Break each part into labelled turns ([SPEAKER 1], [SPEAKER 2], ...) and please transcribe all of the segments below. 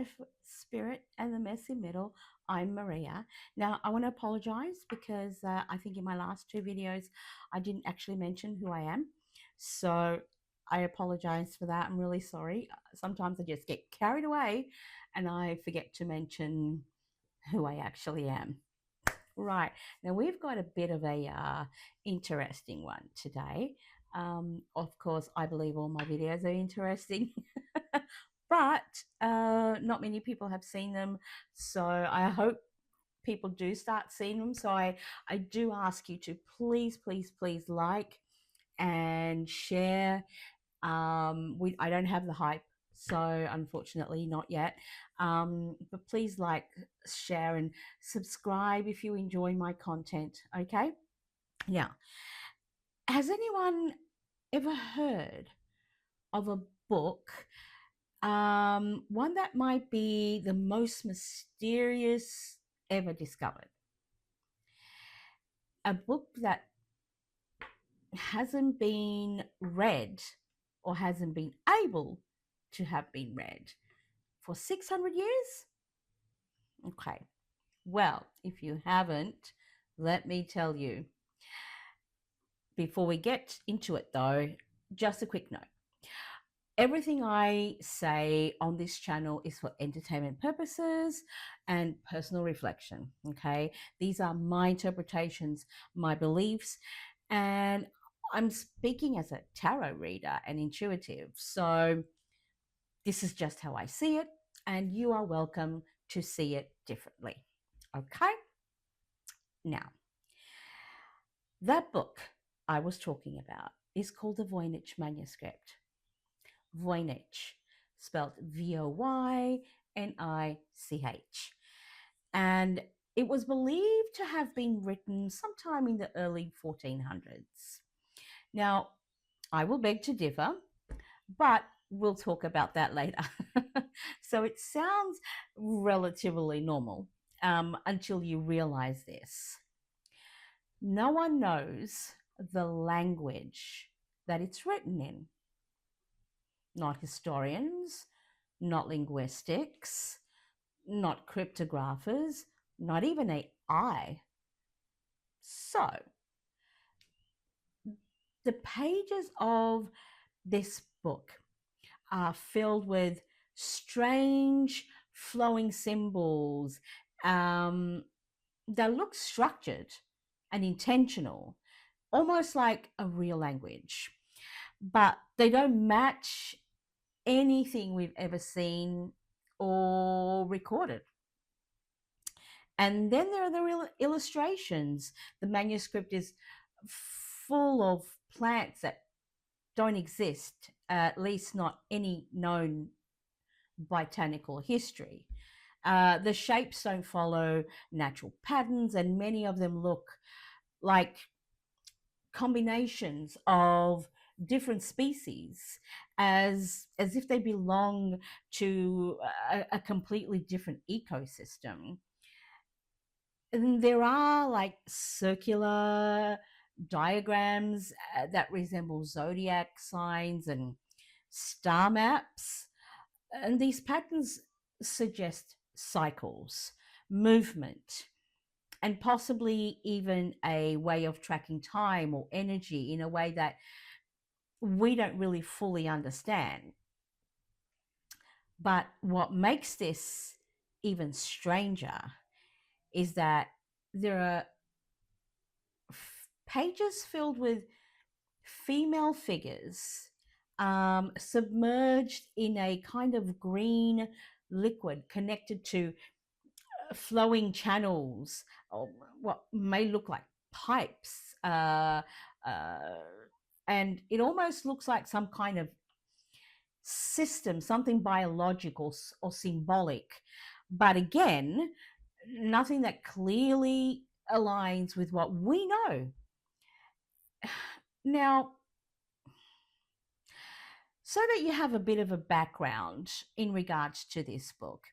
[SPEAKER 1] Life, Spirit, and the Messy Middle. I'm Maria. Now, I want to apologize because I think in my last two videos, I didn't actually mention who I am. So I apologize for that. I'm really sorry. Sometimes I just get carried away and I forget to mention who I actually am. Right. Now, we've got a bit of a interesting one today. Of course, I believe all my videos are interesting. But not many people have seen them, so I hope people do start seeing them. So I do ask you to please like and share. I don't have the hype, so unfortunately not yet. But please like, share, and subscribe if you enjoy my content. Okay. Now, has anyone ever heard of a book, one that might be the most mysterious ever discovered? A book that hasn't been read or hasn't been able to have been read for 600 years? Okay. Well, if you haven't, let me tell you. Before we get into it, though, just a quick note. Everything I say on this channel is for entertainment purposes and personal reflection, okay? These are my interpretations, my beliefs, and I'm speaking as a tarot reader and intuitive. So this is just how I see it, and you are welcome to see it differently, okay? Now, that book I was talking about is called the Voynich Manuscript. Voynich, spelled Voynich. And it was believed to have been written sometime in the early 1400s. Now, I will beg to differ, but we'll talk about that later. So it sounds relatively normal until you realize this. No one knows the language that it's written in. Not historians, not linguistics, not cryptographers, not even AI. So, the pages of this book are filled with strange flowing symbols that look structured and intentional, almost like a real language, but they don't match anything we've ever seen or recorded. And then there are the real illustrations. The manuscript is full of plants that don't exist, at least not any known botanical history. The shapes don't follow natural patterns, and many of them look like combinations of different species, as if they belong to a completely different ecosystem. And there are like circular diagrams that resemble zodiac signs and star maps, and these patterns suggest cycles, movement, and possibly even a way of tracking time or energy in a way that we don't really fully understand. But what makes this even stranger is that there are pages filled with female figures submerged in a kind of green liquid connected to flowing channels, or what may look like pipes. And it almost looks like some kind of system, something biological or symbolic. But again, nothing that clearly aligns with what we know. Now, so that you have a bit of a background in regards to this book,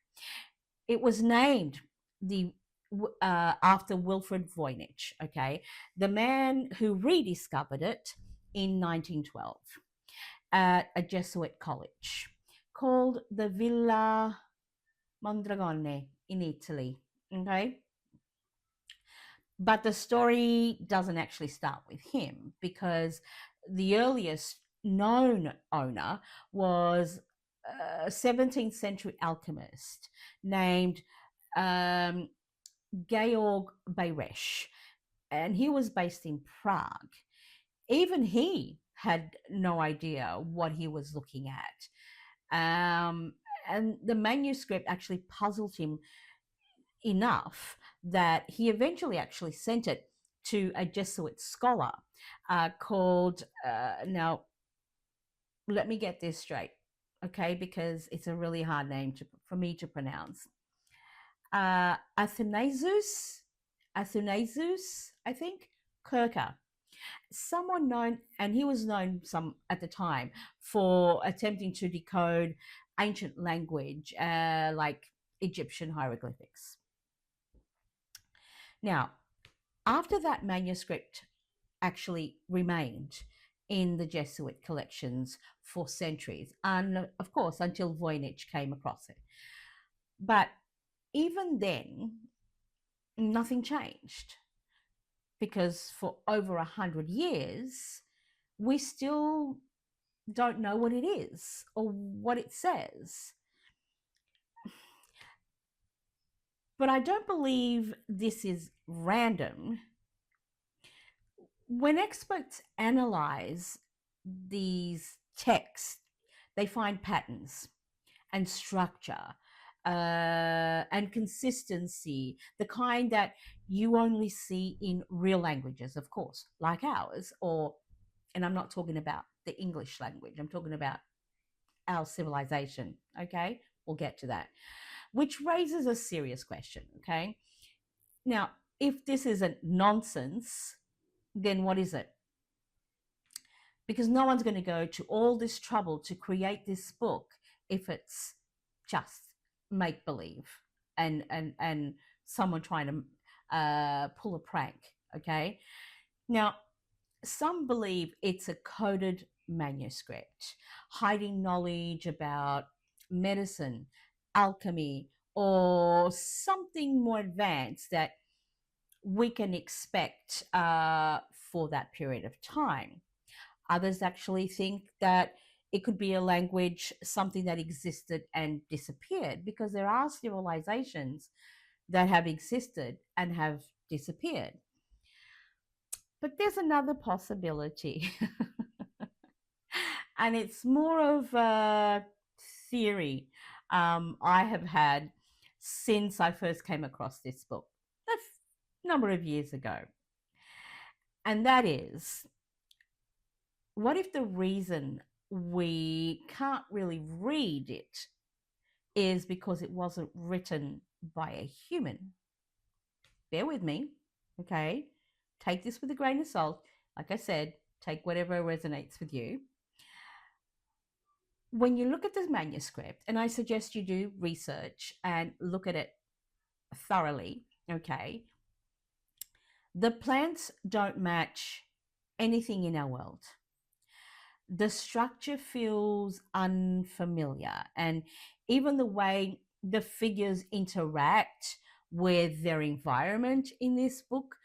[SPEAKER 1] it was named after Wilfred Voynich, okay, the man who rediscovered it in 1912 at a Jesuit college called the Villa Mondragone in Italy. Okay. But the story doesn't actually start with him because the earliest known owner was a 17th century alchemist named um, Georg Bayresch, and he was based in Prague. Even he had no idea what he was looking at. And the manuscript actually puzzled him enough that he eventually actually sent it to a Jesuit scholar called, now, let me get this straight, okay, because it's a really hard name for me to pronounce. Athanasius, I think, Kirker, someone known, and he was known some at the time for attempting to decode ancient language like Egyptian hieroglyphics. Now, after that manuscript actually remained in the Jesuit collections for centuries, and of course, until Voynich came across it. But even then, nothing changed because for over 100 years, we still don't know what it is or what it says. But I don't believe this is random. When experts analyze these texts, they find patterns and structure and consistency, the kind that you only see in real languages, of course, like ours, or, and I'm not talking about the English language, I'm talking about our civilization, okay? We'll get to that, which raises a serious question, okay? Now, if this isn't nonsense, then what is it? Because no one's going to go to all this trouble to create this book if it's just make believe and someone trying to pull a prank. Okay. Now, some believe it's a coded manuscript hiding knowledge about medicine, alchemy, or something more advanced that we can expect for that period of time. Others actually think that it could be a language, something that existed and disappeared, because there are civilizations that have existed and have disappeared. But there's another possibility, and it's more of a theory I have had since I first came across this book a number of years ago. And that is, what if the reason we can't really read it is because it wasn't written by a human? Bear with me, okay? Take this with a grain of salt. Like I said, take whatever resonates with you. When you look at this manuscript, and I suggest you do research and look at it thoroughly, okay? The plants don't match anything in our world. The structure feels unfamiliar, and even the way the figures interact with their environment in this book,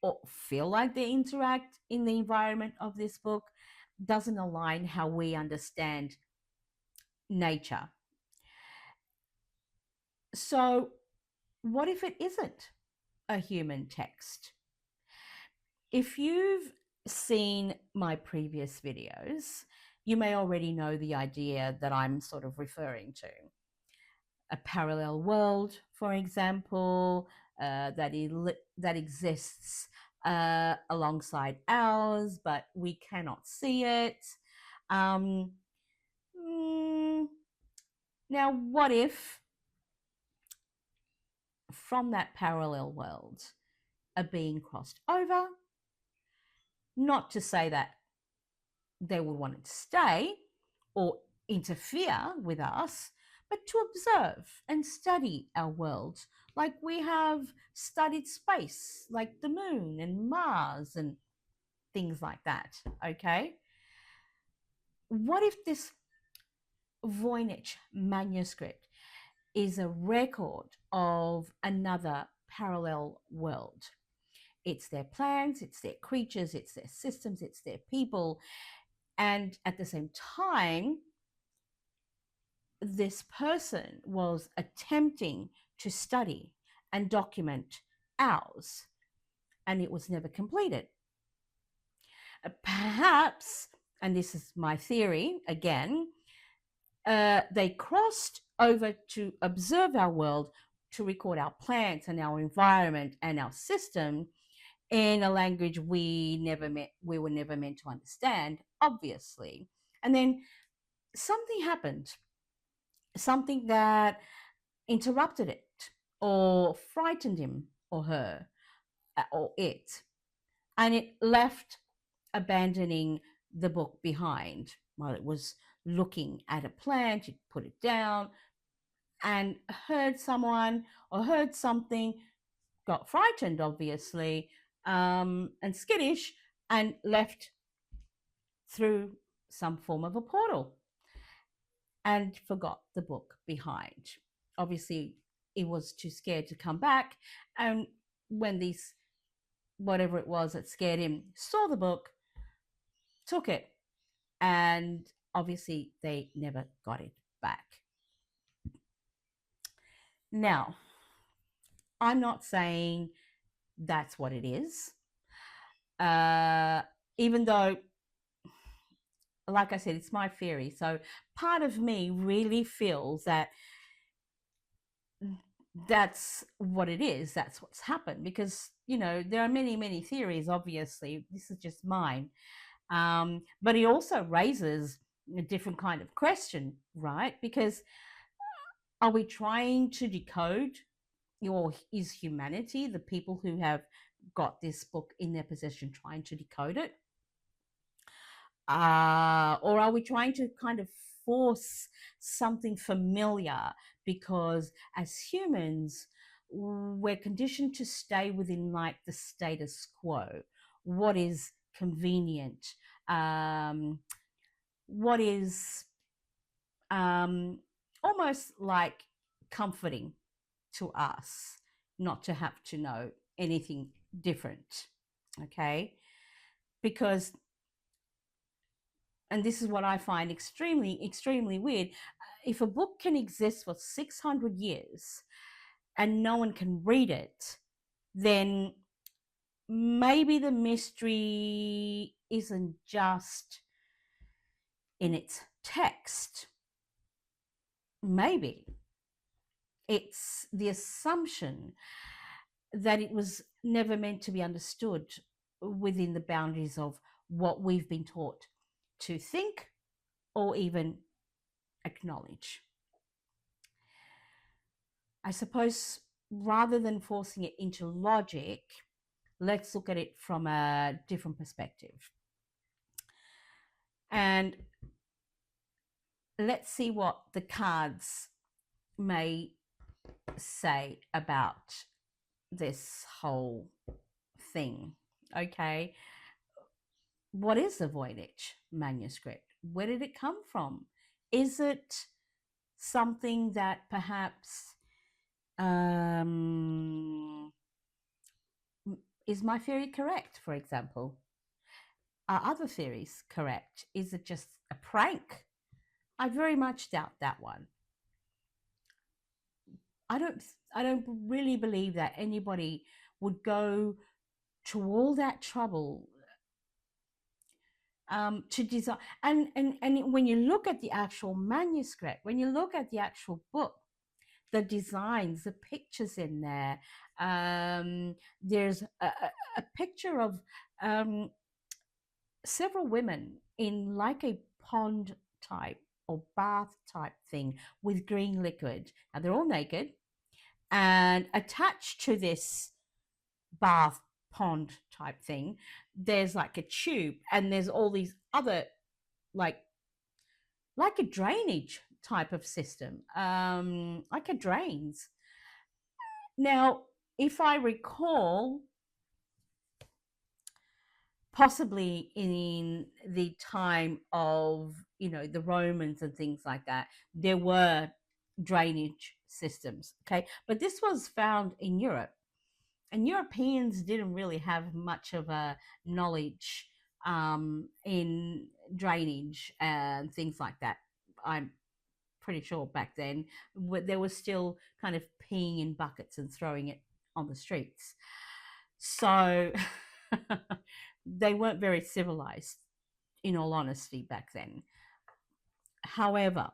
[SPEAKER 1] or feel like they interact in the environment of this book, doesn't align how we understand nature. So what if it isn't a human text? If you've seen my previous videos, you may already know the idea that I'm sort of referring to. A parallel world, for example, that exists alongside ours, but we cannot see it. Um, Now, what if from that parallel world a being crossed over? Not to say that they would want it to stay or interfere with us, but to observe and study our world like we have studied space, like the moon and Mars and things like that, okay? What if this Voynich manuscript is a record of another parallel world. It's their plants, it's their creatures, it's their systems, it's their people. And at the same time, this person was attempting to study and document ours, and it was never completed. Perhaps, and this is my theory again, they crossed over to observe our world, to record our plants and our environment and our system in a language we were never meant to understand, obviously. And then something happened, something that interrupted it or frightened him or her or it, and it left, abandoning the book behind. While it was looking at a plant, it put it down and heard someone or heard something, got frightened, obviously, and skittish, and left through some form of a portal and forgot the book behind. Obviously, it was too scared to come back. And when these, whatever it was that scared him, saw the book, took it, and obviously they never got it back. Now, I'm not saying that's what it is, even though, like I said, it's my theory. So part of me really feels that that's what it is. That's what's happened, because, you know, there are many, many theories, obviously. This is just mine. But it also raises a different kind of question, right? Because are we trying to decode, or is humanity, the people who have got this book in their possession, trying to decode it? Or are we trying to kind of force something familiar? Because as humans, we're conditioned to stay within like the status quo. What is convenient? What is almost like comforting to us, not to have to know anything different. Okay? Because, and this is what I find extremely, extremely weird, if a book can exist for 600 years and no one can read it, then maybe the mystery isn't just in its text. Maybe it's the assumption that it was never meant to be understood within the boundaries of what we've been taught to think or even acknowledge. I suppose rather than forcing it into logic, let's look at it from a different perspective. And let's see what the cards may say about this whole thing. Okay. What is the Voynich manuscript? Where did it come from? Is it something that perhaps is my theory correct, for example? Are other theories correct? Is it just a prank? I very much doubt that one. I don't really believe that anybody would go to all that trouble to design. And when you look at the actual manuscript, when you look at the actual book, the designs, the pictures in there, there's a picture of several women in like a pond type or bath type thing with green liquid. Now they're all naked, and attached to this bath pond type thing, there's like a tube, and there's all these other like a drainage type of system, like a drains. Now, if I recall, possibly in the time of, you know, the Romans and things like that, there were drainage systems. Okay, but this was found in Europe, and Europeans didn't really have much of a knowledge in drainage and things like that. I'm pretty sure back then there was still kind of peeing in buckets and throwing it on the streets. So they weren't very civilized, in all honesty, back then. However,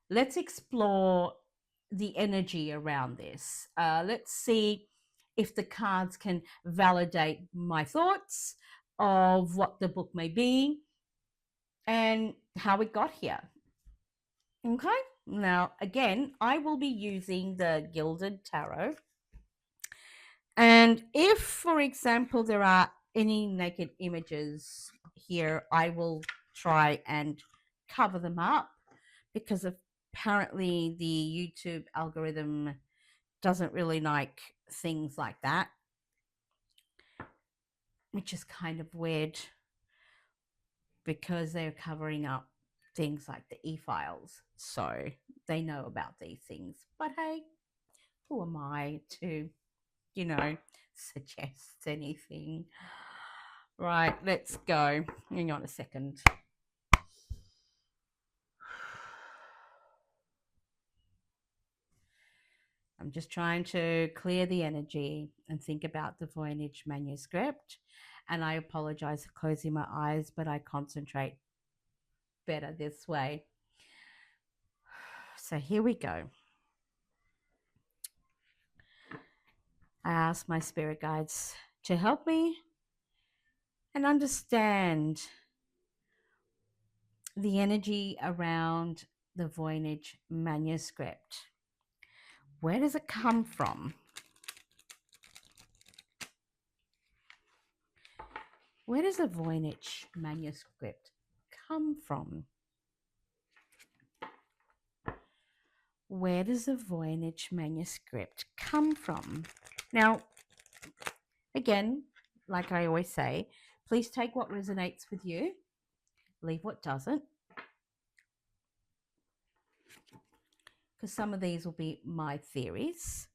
[SPEAKER 1] let's explore the energy around this. Let's see if the cards can validate my thoughts of what the book may be and how it got here. Okay, now again, I will be using the Gilded Tarot. And if, for example, there are any naked images here, I will try and cover them up, because apparently the YouTube algorithm doesn't really like things like that, which is kind of weird because they're covering up things like the e-files. So they know about these things. But hey, who am I to, suggest anything? Right, let's go. Hang on a second. I'm just trying to clear the energy and think about the Voynich Manuscript. And I apologize for closing my eyes, but I concentrate better this way. So here we go. I ask my spirit guides to help me and understand the energy around the Voynich Manuscript. Where does it come from? Where does the Voynich Manuscript come from? Where does the Voynich Manuscript come from? Now, again, like I always say, please take what resonates with you, leave what doesn't, because some of these will be my theories.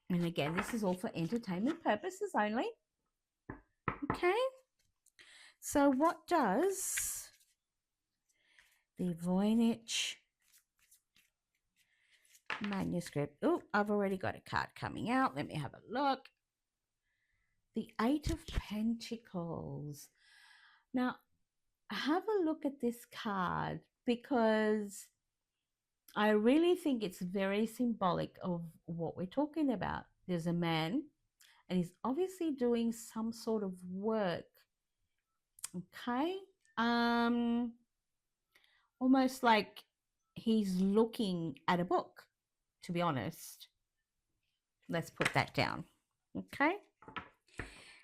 [SPEAKER 1] And again, this is all for entertainment purposes only. Okay. So what does the Voynich Manuscript... Oh, I've already got a card coming out. Let me have a look. The Eight of Pentacles. Now, have a look at this card, because I really think it's very symbolic of what we're talking about. There's a man, and he's obviously doing some sort of work. Okay. Almost like he's looking at a book, to be honest. Let's put that down. Okay.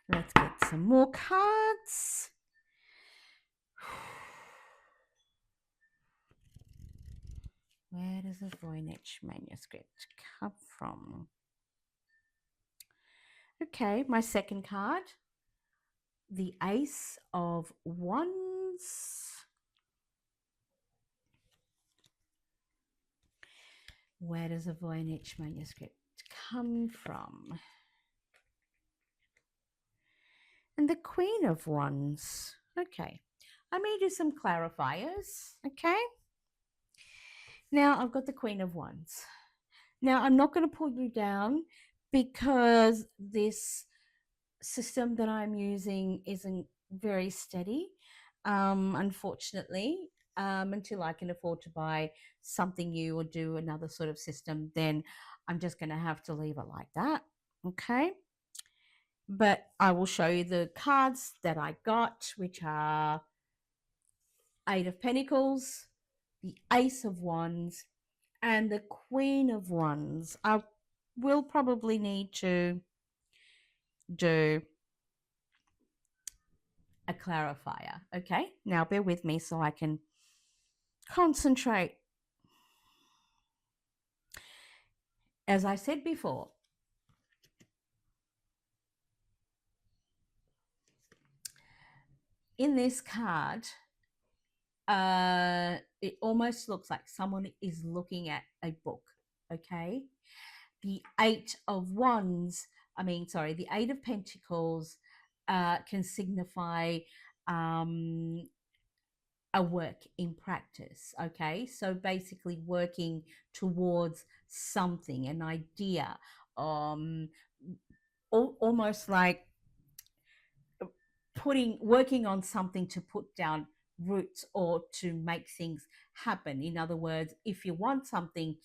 [SPEAKER 1] Let's get some more cards. Where does the Voynich Manuscript come from? Okay, my second card, the Ace of Wands. Where does the Voynich Manuscript come from? And the Queen of Wands. Okay, I may do some clarifiers. Okay. Now I've got the Queen of Wands. Now I'm not going to pull you down, because this system that I'm using isn't very steady, unfortunately. Until I can afford to buy something new or do another sort of system, then I'm just going to have to leave it like that. Okay. But I will show you the cards that I got, which are Eight of Pentacles, the Ace of Wands, and the Queen of Wands. I will probably need to do a clarifier. Okay, now bear with me so I can concentrate. As I said before, in this card, it almost looks like someone is looking at a book. Okay, the Eight of Wands, the Eight of Pentacles can signify um, a work in practice. Okay, so basically working towards something, an idea, um, almost like working on something to put down roots or to make things happen. In other words, if you want something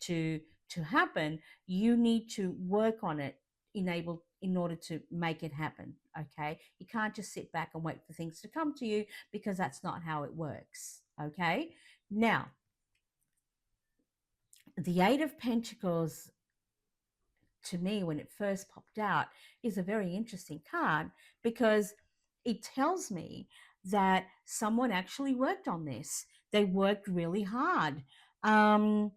[SPEAKER 1] to happen, you need to work on it in order to make it happen. Okay, you can't just sit back and wait for things to come to you, because that's not how it works. Okay, now the Eight of Pentacles, to me, when it first popped out, is a very interesting card, because it tells me that someone actually worked on this. They worked really hard, and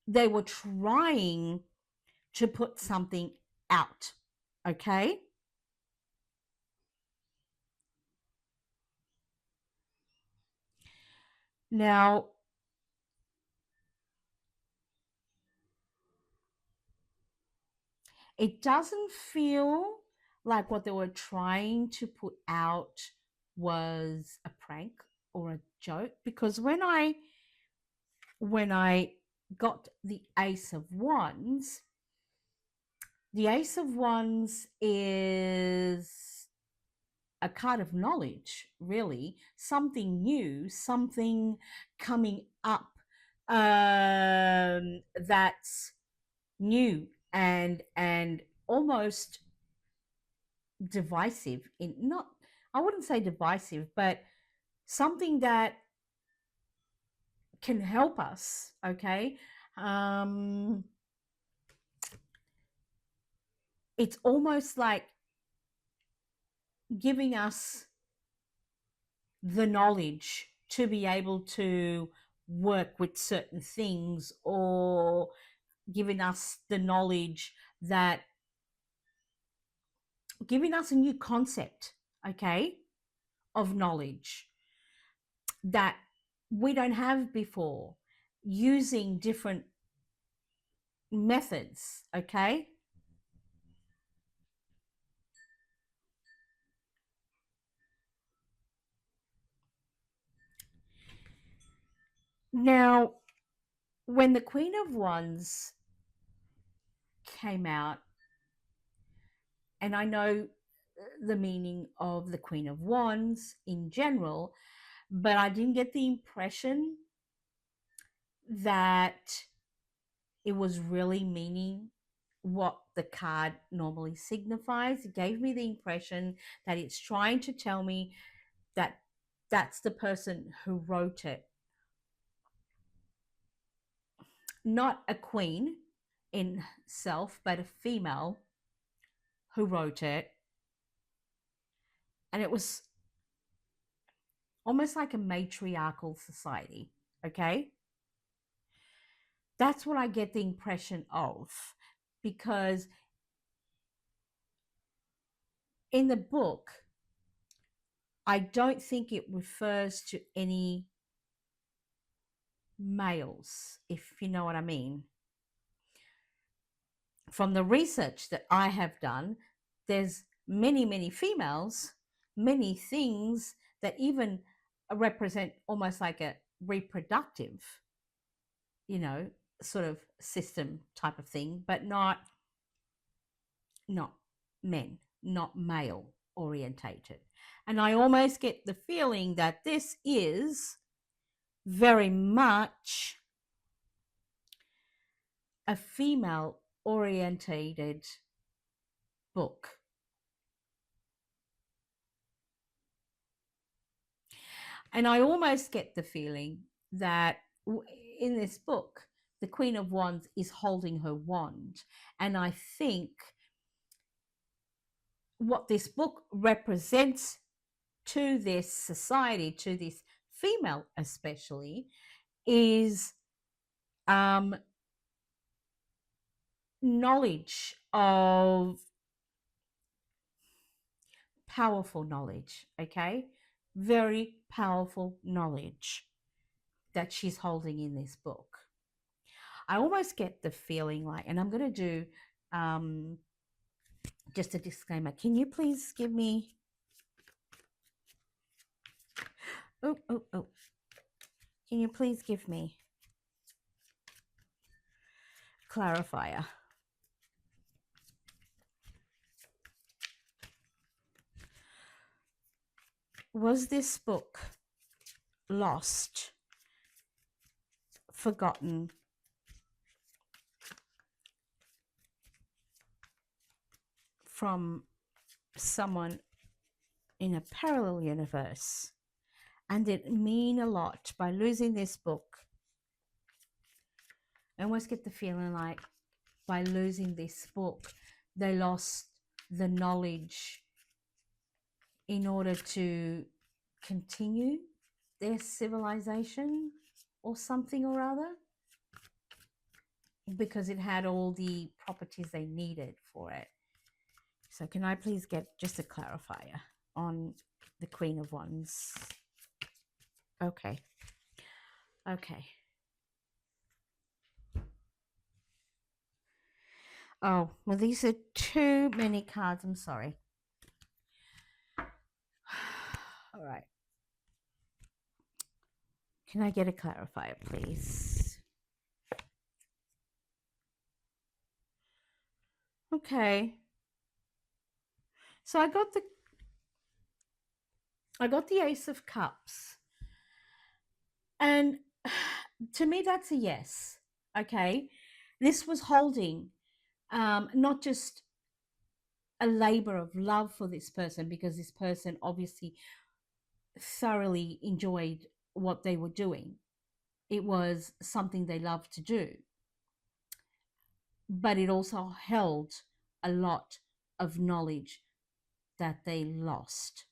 [SPEAKER 1] they were trying to put something out. Okay, now it doesn't feel like what they were trying to put out was a prank or a joke, because when I got the Ace of Wands, the Ace of Wands is a card of knowledge, really, something new, something coming up, that's new and almost divisive. In not, I wouldn't say divisive, but something that can help us. Okay, um, it's almost like giving us the knowledge to be able to work with certain things, or giving us the knowledge that giving us a new concept, okay, of knowledge that we don't have before, using different methods. Okay, now when the Queen of Wands came out, and I know the meaning of the Queen of Wands in general, but I didn't get the impression that it was really meaning what the card normally signifies. It gave me the impression that it's trying to tell me that that's the person who wrote it, not a queen in self, but a female who wrote it. And it was almost like a matriarchal society. Okay, that's what I get the impression of, because in the book, I don't think it refers to any males, if you know what I mean. From the research that I have done, there's many females, many things that even represent almost like a reproductive, you know, sort of system type of thing, but not men, not male orientated. And I almost get the feeling that this is very much a female orientated book. And I almost get the feeling that in this book, the Queen of Wands is holding her wand. And I think what this book represents to this society, to this female especially, is knowledge of powerful knowledge, okay? Very powerful knowledge that she's holding in this book. I almost get the feeling like, and I'm going to do just a disclaimer. Can you please give me, oh, can you please give me clarifier? Was this book lost, forgotten, from someone in a parallel universe? And it mean a lot by losing this book. I almost get the feeling like by losing this book, they lost the knowledge in order to continue their civilization or something or other, because it had all the properties they needed for it. So can I please get just a clarifier on the Queen of Wands? Okay. Oh, well, these are too many cards. I'm sorry. All right. Can I get a clarifier, please? Okay. So I got the Ace of Cups. And to me, that's a yes. Okay. This was holding not just a labor of love for this person, because this person obviously thoroughly enjoyed what they were doing. It was something they loved to do. But it also held a lot of knowledge that they lost.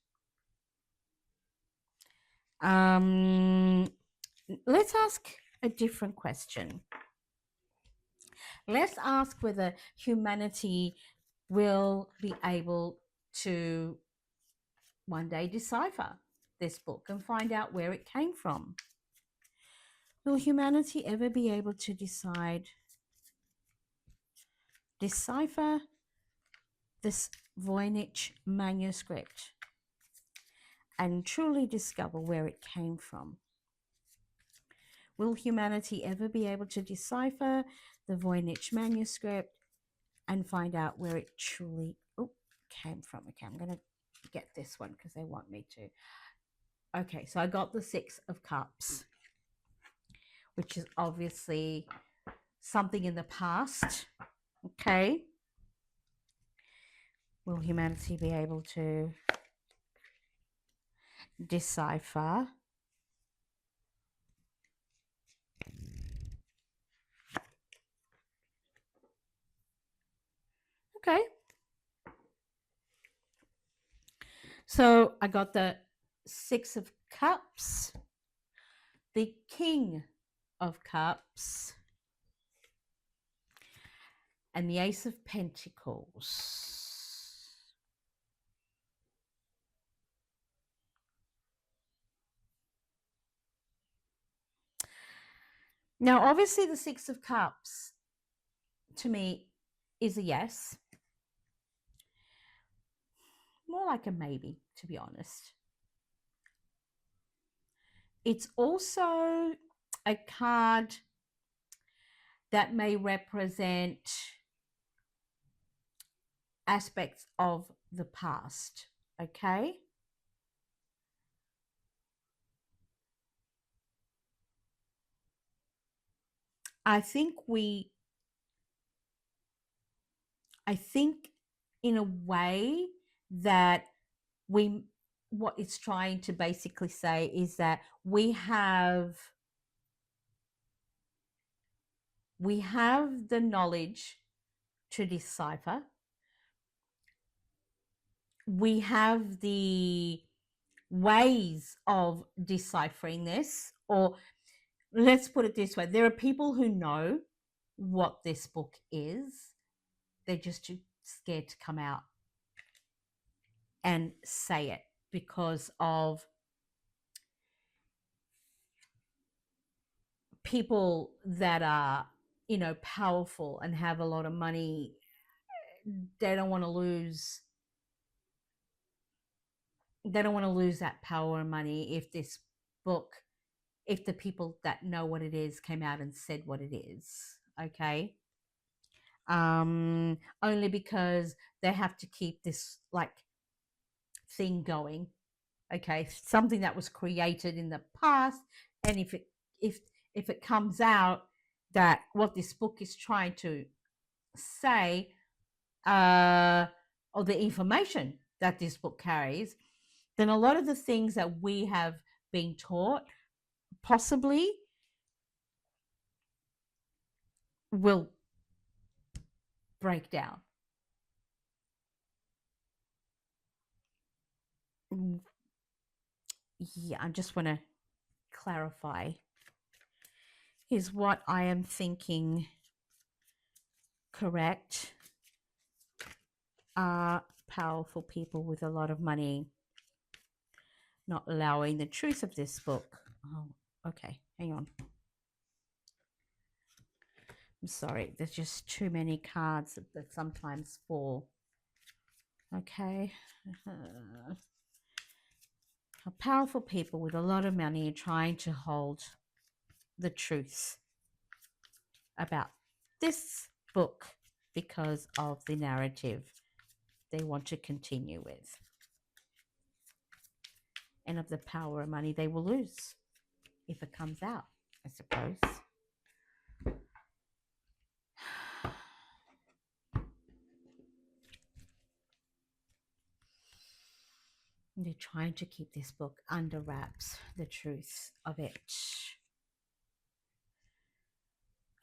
[SPEAKER 1] Let's ask a different question. Let's ask whether humanity will be able to one day decipher this book and find out where it came from. Will humanity ever be able to decipher this Voynich manuscript and truly discover where it came from? Will humanity ever be able to decipher the Voynich manuscript and find out where it truly came from? Okay, I'm going to get this one because they want me to. Okay, so I got the Six of Cups, which is obviously something in the past. Okay. Will humanity be able to decipher okay? So I got the Six of Cups, the King of Cups, and the Ace of Pentacles. Now, obviously, the Six of Cups, to me, is a yes. More like a maybe, to be honest. It's also a card that may represent aspects of the past, okay? I think in a way that what it's trying to basically say is that we have the knowledge to decipher. We have the ways of deciphering this, or let's put it this way, there are people who know what this book is. They're just too scared to come out and say it because of people that are, you know, powerful and have a lot of money. They don't want to lose that power and money if this book, if the people that know what it is came out and said what it is. Okay. Only because they have to keep this like thing going. Okay, something that was created in the past, and if it comes out that what this book is trying to say, or the information that this book carries, then a lot of the things that we have been taught possibly will break down. Yeah, I just want to clarify. Is what I am thinking correct? Are powerful people with a lot of money not allowing the truth of this book? Oh, okay, hang on. I'm sorry, there's just too many cards that sometimes fall. Okay. Powerful people with a lot of money are trying to hold the truth about this book because of the narrative they want to continue with, and of the power of money they will lose if it comes out, I suppose. They're trying to keep this book under wraps, the truth of it.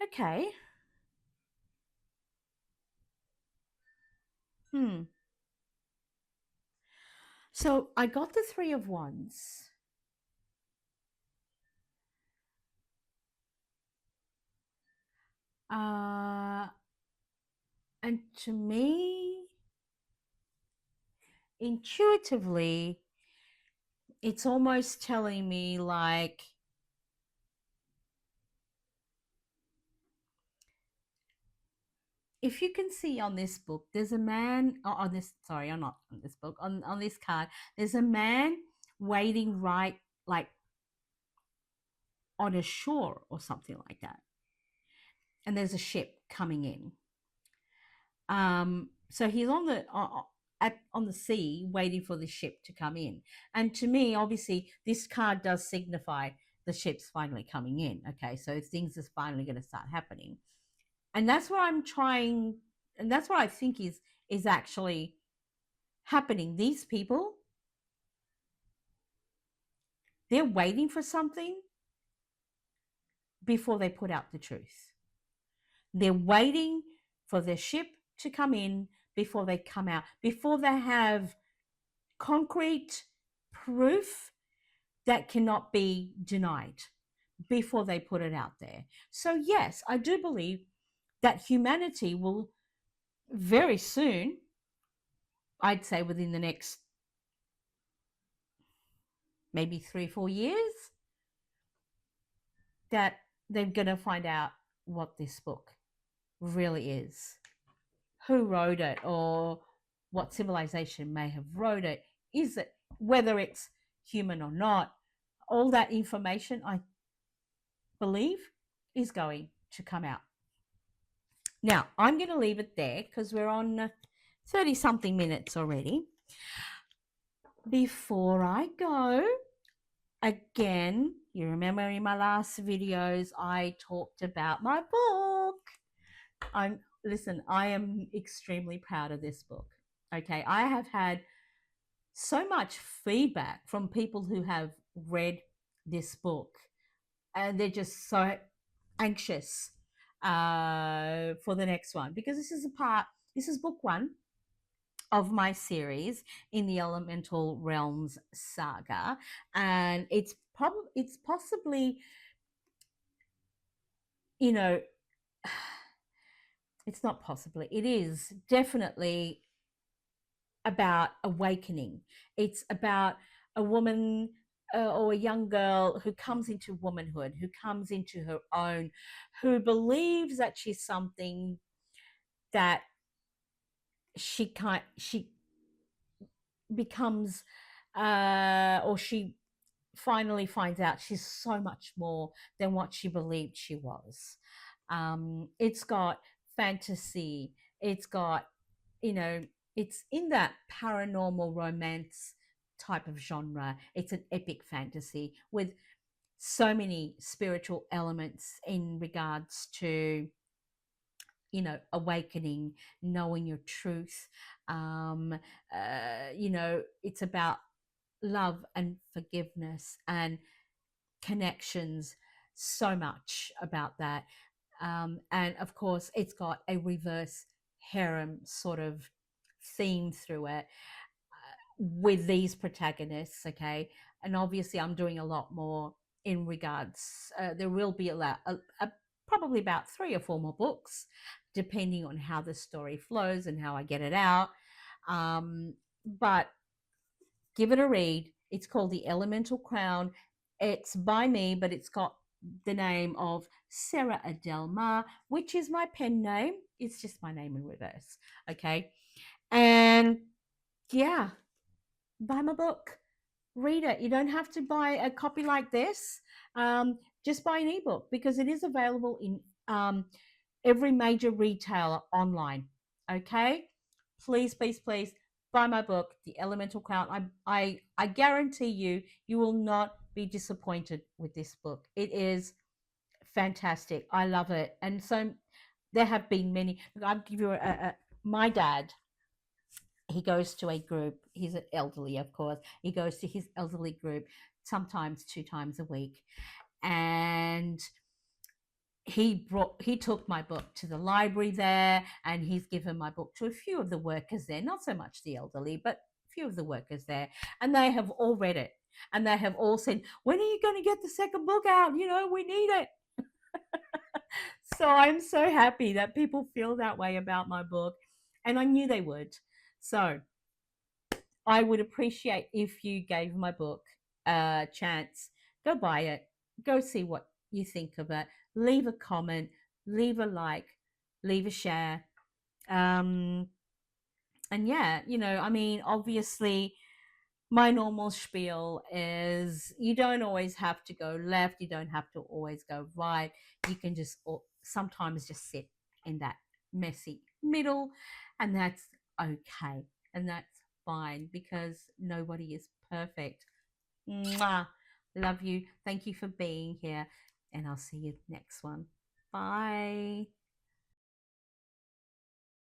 [SPEAKER 1] Okay. So I got the Three of Wands. And to me, intuitively, it's almost telling me like, if you can see on this book, there's a man, on this, sorry, I'm not on this book, on this card, there's a man waiting right, like on a shore or something like that. And there's a ship coming in. So he's on the sea waiting for the ship to come in. And to me, obviously, this card does signify the ship's finally coming in. Okay, so things are finally going to start happening. And that's what I'm trying, and that's what I think is actually happening. These people, they're waiting for something before they put out the truth. They're waiting for the ship to come in before they come out, before they have concrete proof that cannot be denied, before they put it out there. So yes, I do believe that humanity will very soon, I'd say within the next maybe 3-4 years, that they're going to find out what this book really is, who wrote it, or what civilization may have wrote it. Is it, whether it's human or not, all that information, I believe, is going to come out. Now, I'm going to leave it there because we're on 30 something minutes already. Before I go, again, you remember in my last videos, I talked about my book. Listen, I am extremely proud of this book. Okay, I have had so much feedback from people who have read this book, and they're just so anxious for the next one, because this is book one of my series in the Elemental Realms saga, and it's possibly, you know, it's not possibly, it is definitely about awakening. It's about a woman or a young girl who comes into womanhood, who comes into her own, who believes that she's something that she becomes or she finally finds out she's so much more than what she believed she was. It's got fantasy, it's got, you know, it's in that paranormal romance type of genre. It's an epic fantasy with so many spiritual elements in regards to, you know, awakening, knowing your truth. You know, it's about love and forgiveness and connections, so much about that. And of course, it's got a reverse harem sort of theme through it with these protagonists, okay? And obviously, I'm doing a lot more in regards, there will be probably about 3 or 4 more books, depending on how the story flows and how I get it out. But give it a read. It's called The Elemental Crown. It's by me, but it's got the name of Sarah Adelma, which is my pen name. It's just my name in reverse. Okay. And yeah, buy my book, read it. You don't have to buy a copy like this. Just buy an ebook because it is available in every major retailer online. Okay, please, please, please buy my book, The Elemental Crown. I guarantee you, you will not be disappointed with this book. It is fantastic. I love it, and so there have been many. I'll give you my dad, he goes to a group. He's an elderly, of course. He goes to his elderly group sometimes 2 times a week, and he took my book to the library there, and he's given my book to a few of the workers there, not so much the elderly, but a few of the workers there, and they have all read it, and they have all said, when are you going to get the second book out? You know, we need it. So I'm so happy that people feel that way about my book, and I knew they would. So I would appreciate if you gave my book a chance. Go buy it. Go see what you think of it. Leave a comment, leave a like, leave a share. Um, and yeah, you know, I mean, obviously, my normal spiel is you don't always have to go left, you don't have to always go right. You can just sometimes just sit in that messy middle, and that's okay. And that's fine because nobody is perfect. Mwah. Love you. Thank you for being here, and I'll see you next one. Bye.